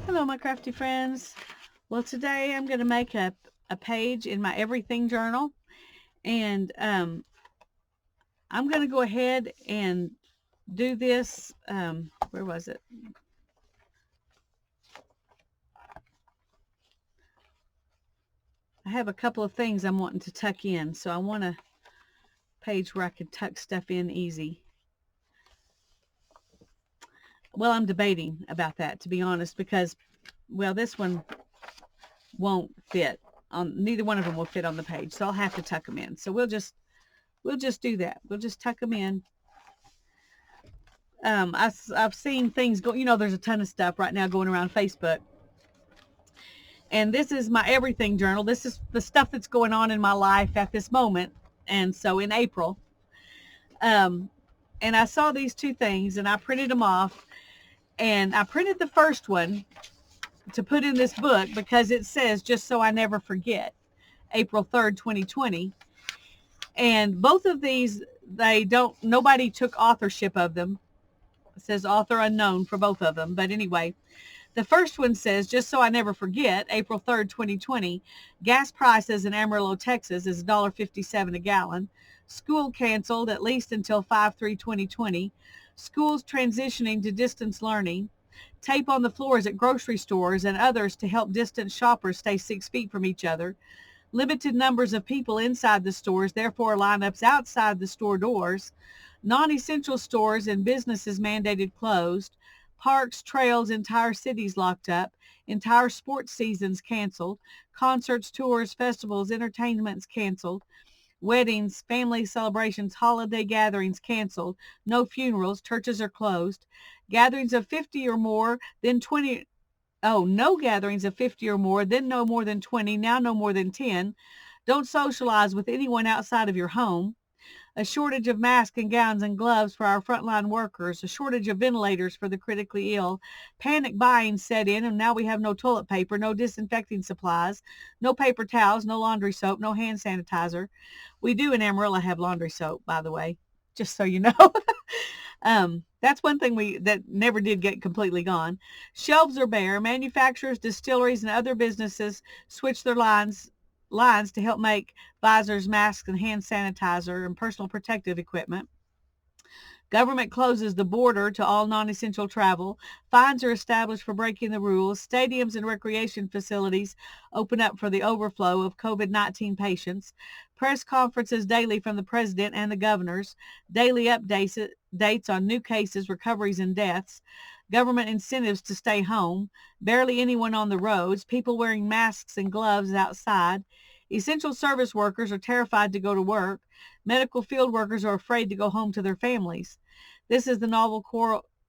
Hello, my crafty friends. Well, today I'm going to make a page in my everything journal, and I'm going to go ahead and do this. Where was it? I have a couple of things I'm wanting to tuck in, so I want a page where I can tuck stuff in easy. Well, I'm debating about that, to be honest, because, well, this one won't fit on, neither one of them will fit on the page, so I'll have to tuck them in. So we'll just do that. We'll just tuck them in. I've seen things go, there's a ton of stuff right now going around Facebook. And this is my everything journal. This is the stuff that's going on in my life at this moment. And so in April, and I saw these two things and I printed them off, and I printed the first one to put in this book because it says, just so I never forget, April 3rd, 2020. And both of these, nobody took authorship of them. It says author unknown for both of them. But anyway, the first one says, just so I never forget, April 3rd, 2020, gas prices in Amarillo, Texas is $1.57 a gallon. School canceled at least until 5/3/2020. Schools transitioning to distance learning. Tape on the floors at grocery stores and others to help distant shoppers stay 6 feet from each other. Limited numbers of people inside the stores, therefore lineups outside the store doors. Non-essential stores and businesses mandated closed. Parks, trails, entire cities locked up. Entire sports seasons canceled. Concerts, tours, festivals, entertainments canceled. Weddings, family celebrations, holiday gatherings canceled. No funerals. Churches are closed. Gatherings of 50 or more, then 20. Oh, no gatherings of 50 or more, then no more than 20, now no more than 10. Don't socialize with anyone outside of your home. A shortage of masks and gowns and gloves for our frontline workers, a shortage of ventilators for the critically ill. Panic buying set in, and now we have no toilet paper, no disinfecting supplies, no paper towels, no laundry soap, no hand sanitizer. We do in Amarillo have laundry soap, by the way, just so you know. That's one thing that never did get completely gone. Shelves are bare. Manufacturers, distilleries, and other businesses switch their lines to help make visors, masks, and hand sanitizer and personal protective equipment. Government closes the border to all non-essential travel. Fines are established for breaking the rules. Stadiums and recreation facilities open up for the overflow of COVID-19 patients. Press conferences daily from the president and the governors. Daily updates on new cases, recoveries, and deaths. Government incentives to stay home. Barely anyone on the roads. People wearing masks and gloves outside. Essential service workers are terrified to go to work. Medical field workers are afraid to go home to their families. This is the novel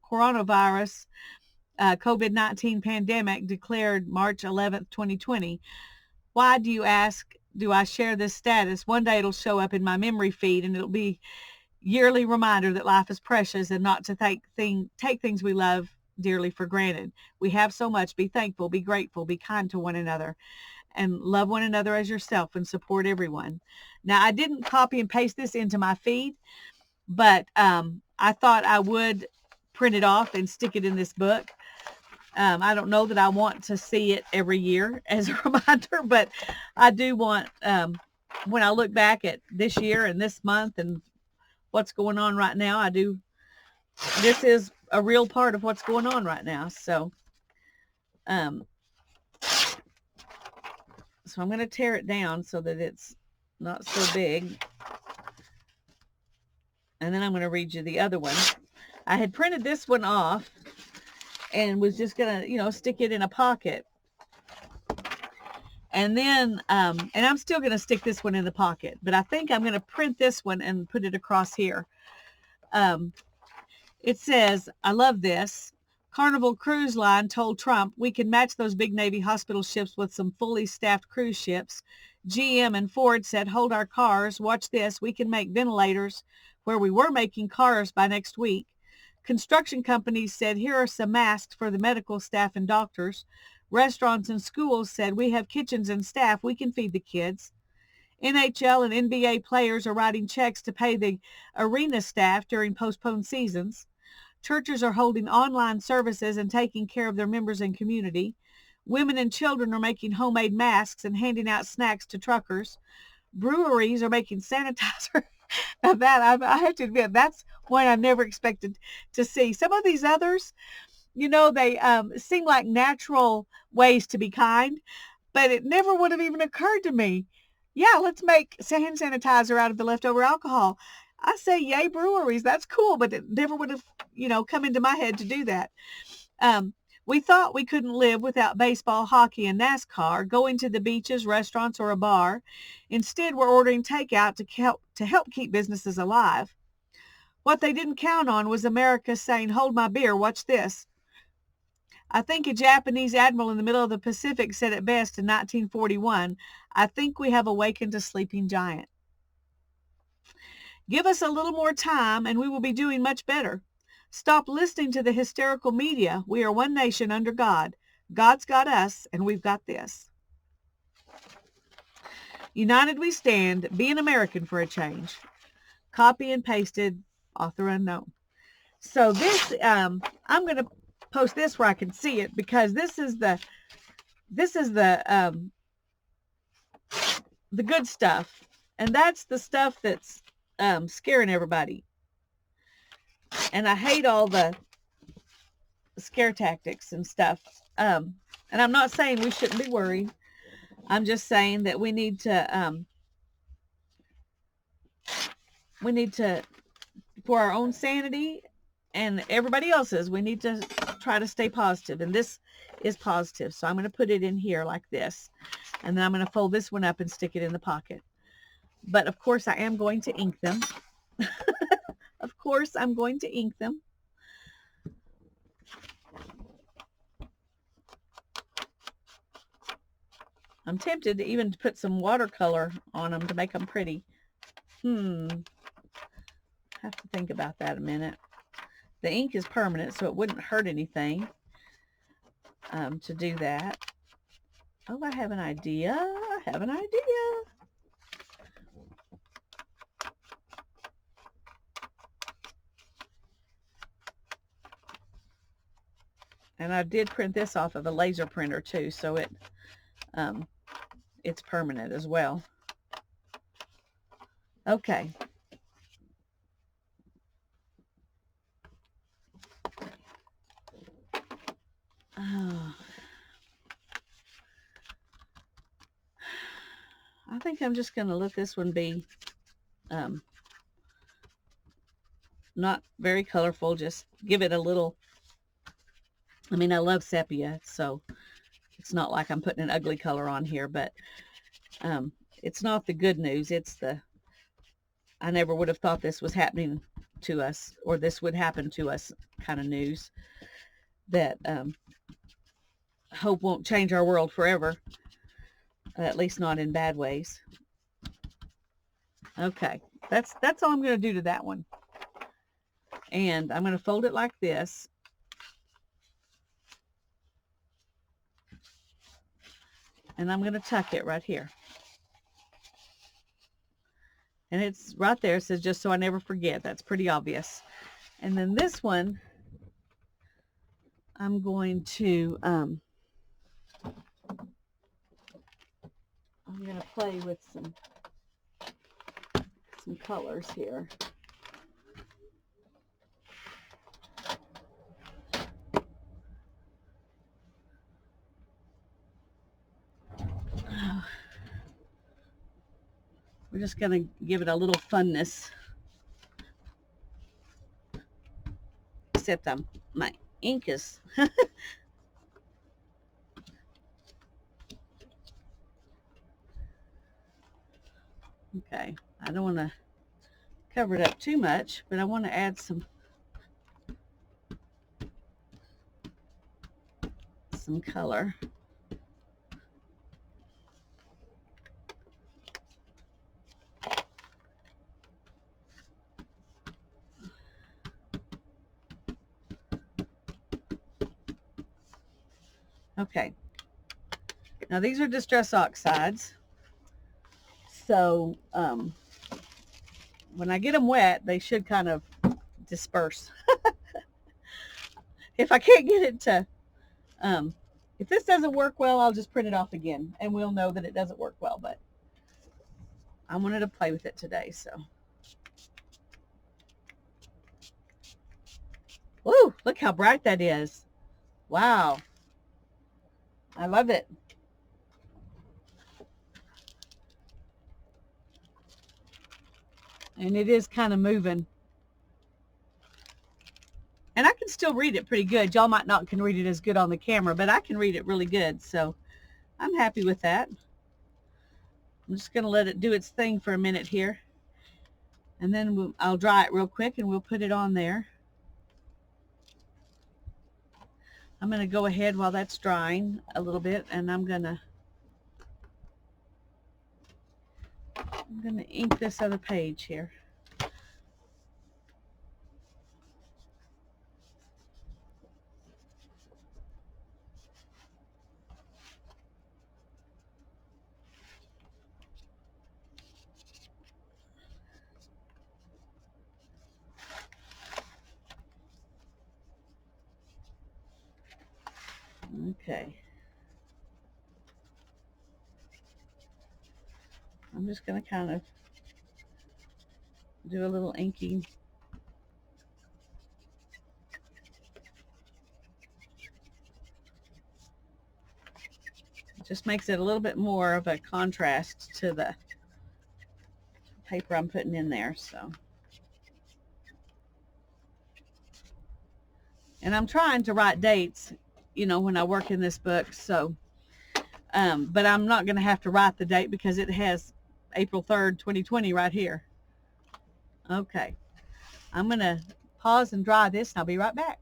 coronavirus COVID-19 pandemic declared March 11th, 2020. Why, do you ask, do I share this status? One day it'll show up in my memory feed, and it'll be yearly reminder that life is precious and not to take things we love dearly for granted. We have so much. Be thankful, be grateful, be kind to one another, and love one another as yourself, and support everyone. Now, I didn't copy and paste this into my feed, but I thought I would print it off and stick it in this book. I don't know that I want to see it every year as a reminder, but I do want, when I look back at this year and this month and what's going on right now, this is a real part of what's going on right now. So I'm going to tear it down so that it's not so big. And then I'm going to read you the other one. I had printed this one off and was just going to, stick it in a pocket. And then, and I'm still going to stick this one in the pocket, but I think I'm going to print this one and put it across here. It says, I love this. Carnival Cruise Line told Trump, we can match those big Navy hospital ships with some fully staffed cruise ships. GM and Ford said, hold our cars. Watch this. We can make ventilators where we were making cars by next week. Construction companies said, here are some masks for the medical staff and doctors. Restaurants and schools said, we have kitchens and staff. We can feed the kids. NHL and NBA players are writing checks to pay the arena staff during postponed seasons. Churches are holding online services and taking care of their members and community. Women and children are making homemade masks and handing out snacks to truckers. Breweries are making sanitizer. Now that I have to admit, that's one I never expected to see. Some of these others, they seem like natural ways to be kind, but it never would have even occurred to me. Yeah, let's make hand sanitizer out of the leftover alcohol. I say, yay, breweries. That's cool, but it never would have, come into my head to do that. We thought we couldn't live without baseball, hockey, and NASCAR, going to the beaches, restaurants, or a bar. Instead, we're ordering takeout to help keep businesses alive. What they didn't count on was America saying, hold my beer, watch this. I think a Japanese admiral in the middle of the Pacific said it best in 1941, I think we have awakened a sleeping giant. Give us a little more time and we will be doing much better. Stop listening to the hysterical media. We are one nation under God. God's got us, and we've got this. United we stand. Be an American for a change. Copy and pasted. Author unknown. So this, I'm going to post this where I can see it, because this is the good stuff, and that's the stuff that's scaring everybody. And I hate all the scare tactics and stuff. And I'm not saying we shouldn't be worried. I'm just saying that we need to, for our own sanity and everybody else's, we need to try to stay positive. And this is positive. So I'm going to put it in here like this. And then I'm going to fold this one up and stick it in the pocket. But of course I am going to ink them. Of course, I'm going to ink them. I'm tempted to even put some watercolor on them to make them pretty. Have to think about that a minute. The ink is permanent, so it wouldn't hurt anything to do that. Oh, I have an idea. And I did print this off of a laser printer too, so it's permanent as well. Okay. I think I'm just going to let this one be not very colorful. Just give it a little. I mean, I love sepia, so it's not like I'm putting an ugly color on here, but it's not the good news. It's the, I never would have thought this was happening to us, or this would happen to us kind of news, that hope won't change our world forever, at least not in bad ways. Okay, that's all I'm going to do to that one. And I'm going to fold it like this. And I'm going to tuck it right here. And it's right there. It says, just so I never forget. That's pretty obvious. And then this one, I'm going to play with some colors here. We're just going to give it a little funness. Except my ink is... Okay, I don't want to cover it up too much, but I want to add some color. Okay, now these are Distress Oxides, so when I get them wet, they should kind of disperse. if I can't get it to, if this doesn't work well, I'll just print it off again and we'll know that it doesn't work well. But I wanted to play with it today, so. Woo, look how bright that is. Wow. I love it. And it is kind of moving. And I can still read it pretty good. Y'all might not can read it as good on the camera, but I can read it really good. So I'm happy with that. I'm just going to let it do its thing for a minute here. And then I'll dry it real quick and we'll put it on there. I'm going to go ahead while that's drying a little bit, and I'm going to ink this other page here. Okay. I'm just going to kind of do a little inking. It just makes it a little bit more of a contrast to the paper I'm putting in there. So, and I'm trying to write dates, you know, when I work in this book. So, but I'm not going to have to write the date because it has April 3rd, 2020 right here. Okay. I'm going to pause and dry this, and I'll be right back.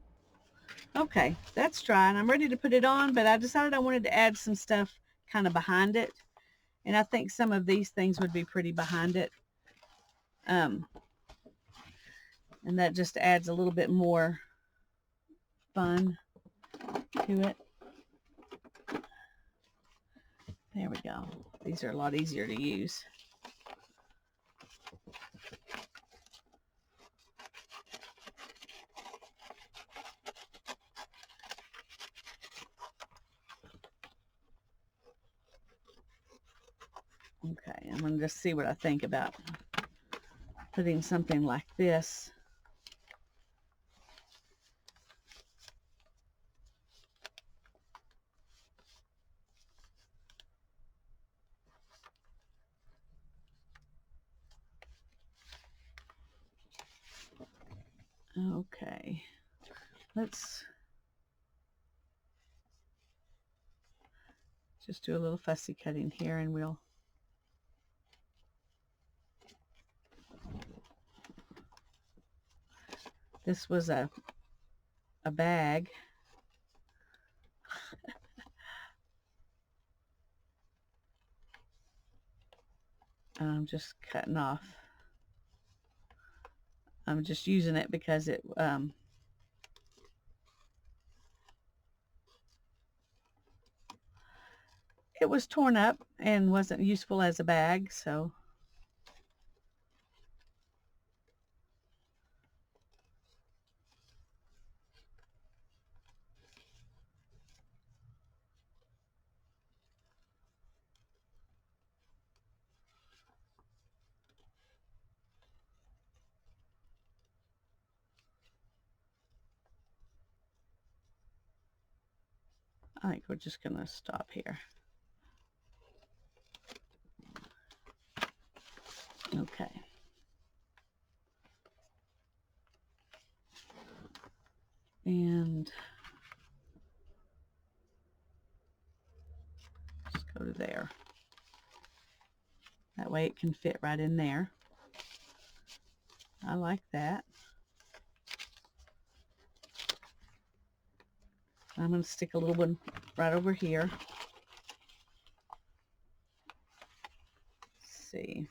Okay, that's dry, and I'm ready to put it on, but I decided I wanted to add some stuff kind of behind it. And I think some of these things would be pretty behind it. And that just adds a little bit more fun to it. There we go. These are a lot easier to use. Okay, I'm going to just see what I think about putting something like this. Okay, let's just do a little fussy cutting here, and we'll this was a bag. I'm just cutting off. I'm just using it because it was torn up and wasn't useful as a bag, so I think we're just going to stop here. Okay. And just go to there. That way it can fit right in there. I like that. I'm going to stick a little one right over here. Let's see.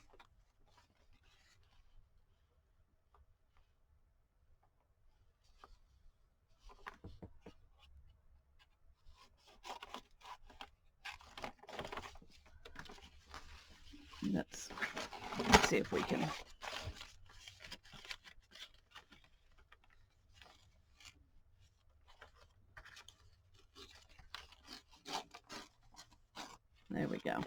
Let's see if we can. There we go.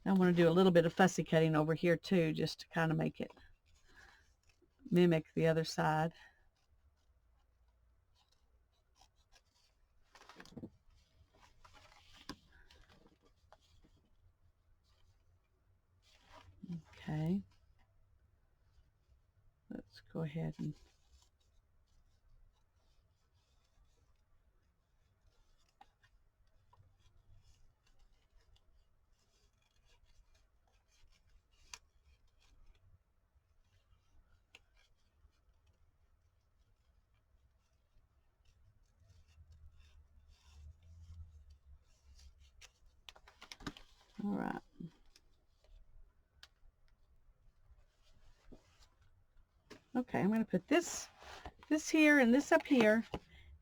I want to do a little bit of fussy cutting over here too, just to kind of make it mimic the other side. Okay. Let's go ahead and all right. Okay, I'm going to put this here and this up here,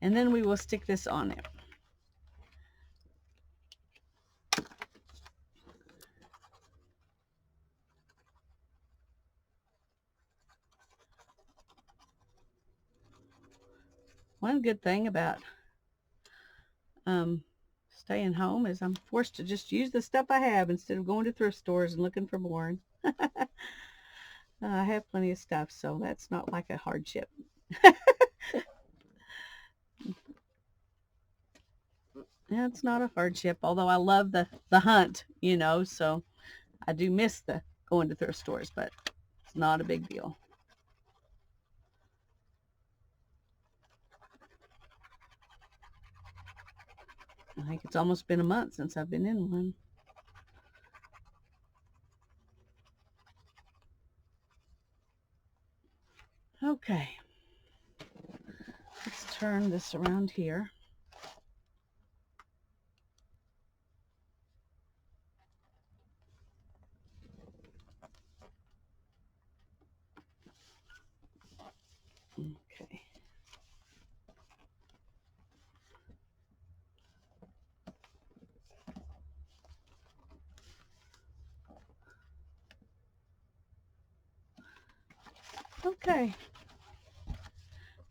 and then we will stick this on it. One good thing about staying home is I'm forced to just use the stuff I have instead of going to thrift stores and looking for more. I have plenty of stuff, so that's not like a hardship. Yeah, it's not a hardship, although I love the hunt, you know, so I do miss the going to thrift stores, but it's not a big deal. I think it's almost been a month since I've been in one. Okay, let's turn this around here. Okay. Okay.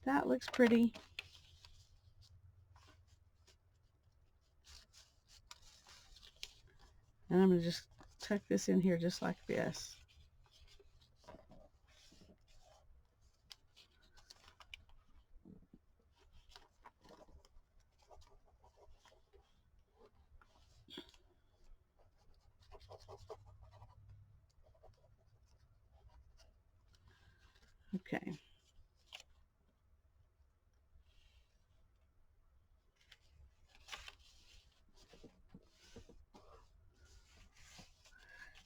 That looks pretty. And I'm going to just tuck this in here just like this. Okay.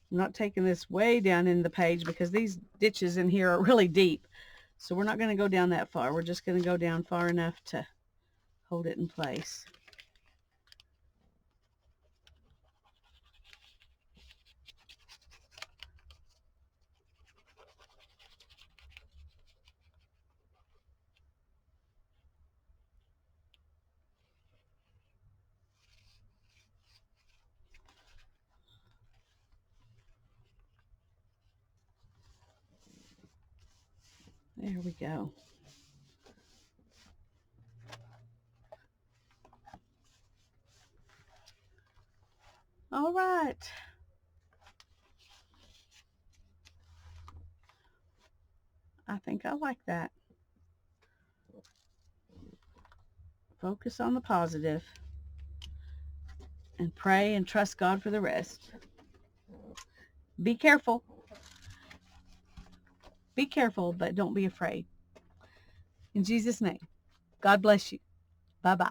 I'm not taking this way down in the page because these ditches in here are really deep. So we're not going to go down that far. We're just going to go down far enough to hold it in place. There we go. All right. I think I like that. Focus on the positive and pray and trust God for the rest. Be careful. Be careful, but don't be afraid. In Jesus' name, God bless you. Bye-bye.